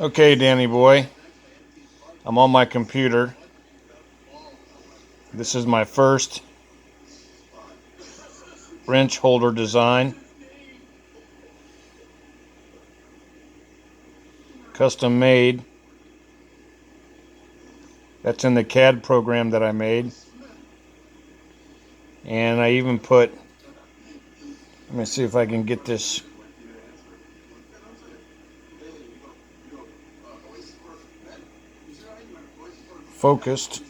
Okay, Danny boy, I'm on my computer. This is my first wrench holder design. Custom made. That's in the CAD program that I made. And I even put, let me see if I can get this focused.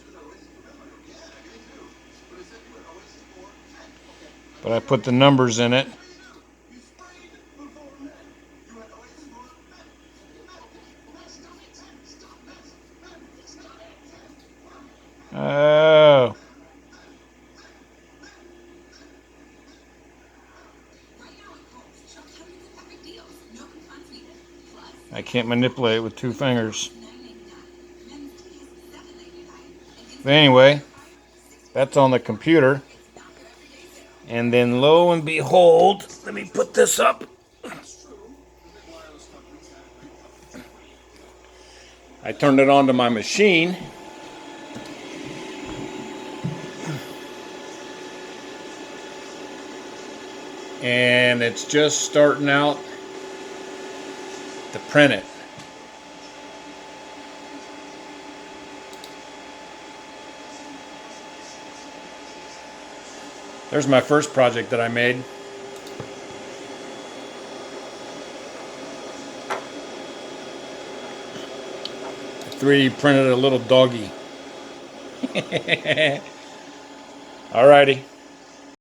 But I put the numbers in it. Oh. I can't manipulate it with two fingers. But anyway, that's on the computer. And then lo and behold, let me put this up. I turned it on to my machine. And it's just starting out to print it. There's my first project that I made. I 3D printed a little doggy. Alrighty.